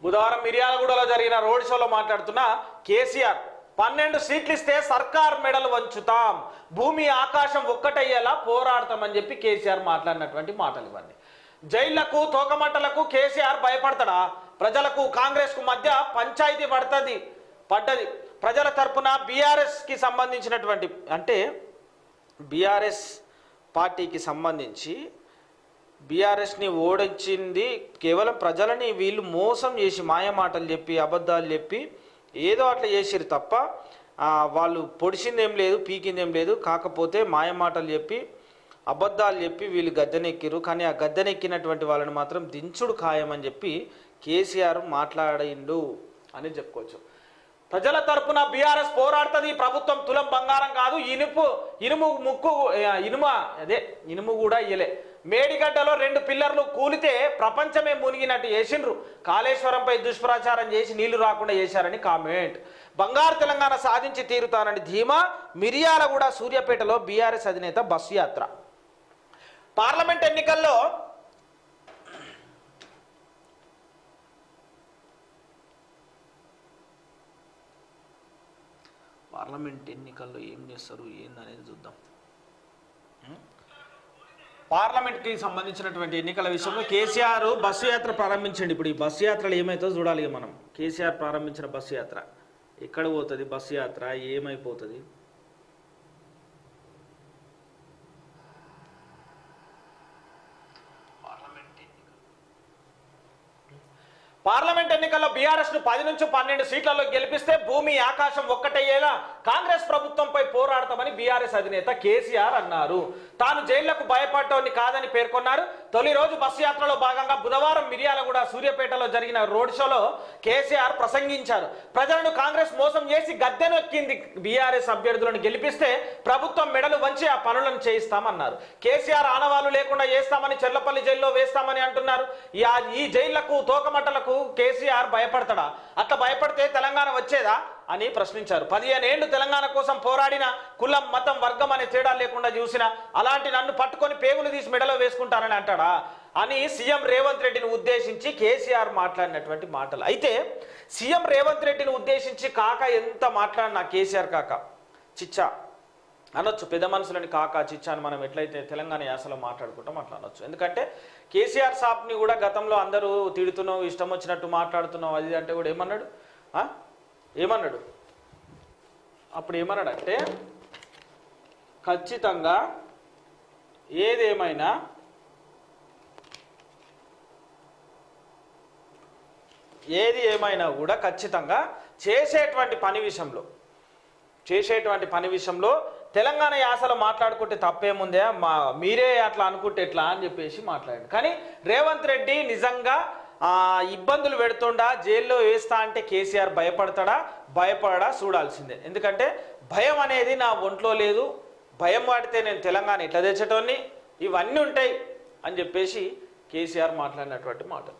బుధవారం మిర్యాలగూడలో జరిగిన రోడ్ షోలో మాట్లాడుతున్న కేసీఆర్ 12 సీట్లు ఇస్తే సర్కార్ మెడలు వంచుతాం, భూమి ఆకాశం ఒక్కటయ్యేలా పోరాడతామని చెప్పి కేసీఆర్ మాట్లాడినటువంటి మాటలు ఇవన్నీ. జైళ్లకు తోకమట్టలకు కేసీఆర్ భయపడతాడా? ప్రజలకు కాంగ్రెస్ కు మధ్య పంచాయతీ పడ్డది. ప్రజల తరపున బీఆర్ఎస్ కి సంబంధించినటువంటి అంటే బీఆర్ఎస్ పార్టీకి సంబంధించి బీఆర్ఎస్ని ఓడించింది కేవలం ప్రజలని వీళ్ళు మోసం చేసి మాయమాటలు చెప్పి అబద్ధాలు చెప్పి ఏదో అట్లా చేసిరు తప్ప వాళ్ళు పొడిచిందేం లేదు, పీకిందేం లేదు. కాకపోతే మాయమాటలు చెప్పి అబద్ధాలు చెప్పి వీళ్ళు గద్దెనెక్కిరు. కానీ ఆ గద్దెనెక్కినటువంటి వాళ్ళని మాత్రం దించుడు ఖాయమని చెప్పి కేసీఆర్ మాట్లాడిండు అని చెప్పుకోవచ్చు. ప్రజల తరపున బీఆర్ఎస్ పోరాడుతుంది. ప్రభుత్వం తులం బంగారం కాదు, ఇనుము కూడా ఇయ్యలే. మేడిగడ్డలో 2 పిల్లర్లు కూలితే ప్రపంచమే మునిగినట్టు చేసిండ్రు. కాళేశ్వరంపై దుష్ప్రచారం చేసి నీళ్లు రాకుండా చేశారని కామెంట్. బంగారు తెలంగాణ సాధించి తీరుతానని ధీమా. మిర్యాలగూడ సూర్యాపేటలో బీఆర్ఎస్ అధినేత బస్సు యాత్ర. పార్లమెంట్ ఎన్నికల్లో ఏం చేస్తారు ఏందనేది చూద్దాం. పార్లమెంట్కి సంబంధించినటువంటి ఎన్నికల విషయంలో కేసీఆర్ బస్సు యాత్ర ప్రారంభించండి. ఇప్పుడు ఈ బస్సు యాత్రలు ఏమైతుందో చూడాలి మనం. కేసీఆర్ ప్రారంభించిన బస్సు యాత్ర ఎక్కడ పోతుంది? బస్సు యాత్ర ఏమైపోతుంది? పార్లమెంట్ ఎన్నికల్లో బీఆర్ఎస్ ను 10 నుంచి 12 సీట్లలో గెలిపిస్తే భూమి ఆకాశం ఒక్కటయ్యేలా కాంగ్రెస్ ప్రభుత్వంపై పోరాడతామని బీఆర్ఎస్ అధినేత కేసీఆర్ అన్నారు. తాను జైళ్లకు భయపడ్డోని కాదని పేర్కొన్నారు. తొలి రోజు బస్సు యాత్రలో భాగంగా బుధవారం మిర్యాలగూడ సూర్యాపేటలో జరిగిన రోడ్ షోలో కేసీఆర్ ప్రసంగించారు. ప్రజలను కాంగ్రెస్ మోసం చేసి గద్దెనెక్కింది. బీఆర్ఎస్ అభ్యర్థులను గెలిపిస్తే ప్రభుత్వం మెడలు వంచి ఆ పనులను చేయిస్తామన్నారు. కేసీఆర్ ఆనవాళ్లు లేకుండా చేస్తామని, చెర్లపల్లి జైల్లో వేస్తామని అంటున్నారు. ఈ జైళ్లకు తోకమట్టలకు కేసీఆర్ భయపడతాడా? అట్లా భయపడితే తెలంగాణ వచ్చేదా అని ప్రశ్నించారు. 15 ఏళ్లు తెలంగాణ కోసం పోరాడిన, కులం మతం వర్గం అనే తేడా లేకుండా చూసిన అలాంటి నన్ను పట్టుకొని పేగులు తీసి మెడలో వేసుకుంటారని అంటాడా అని సీఎం రేవంత్ రెడ్డిని ఉద్దేశించి కేసీఆర్ మాట్లాడినటువంటి మాటలు. అయితే సీఎం రేవంత్ రెడ్డిని ఉద్దేశించి కాక ఎంత మాట్లాడినా కేసీఆర్ కాక చిచ్చా అనొచ్చు. పెద్ద మనుషులని కాకా చిచ్చా అని మనం ఎట్లయితే తెలంగాణ యాసలో మాట్లాడుకుంటాం అట్లా అనొచ్చు. ఎందుకంటే కేసీఆర్ సాబ్ని కూడా గతంలో అందరూ తిడుతున్నావు, ఇష్టం వచ్చినట్టు మాట్లాడుతున్నావు అది అంటే కూడా ఏమన్నాడు అప్పుడు ఏమన్నాడంటే ఖచ్చితంగా ఏదేమైనా కూడా ఖచ్చితంగా చేసేటువంటి పని విషయంలో తెలంగాణ యాసలో మాట్లాడుకుంటే తప్పేముందే, మీరే అట్లా అనుకుంటే ఎట్లా అని చెప్పేసి మాట్లాడాడు. కానీ రేవంత్ రెడ్డి నిజంగా ఇబ్బందులు పెడుతుండా, జైల్లో వేస్తా అంటే కేసీఆర్ భయపడడా చూడాల్సిందే. ఎందుకంటే భయం అనేది నా ఒంట్లో లేదు, భయం వాడితే నేను తెలంగాణ ఎట్లా తెచ్చటోని, ఇవన్నీ ఉంటాయి అని చెప్పేసి కేసీఆర్ మాట్లాడినటువంటి మాటలు.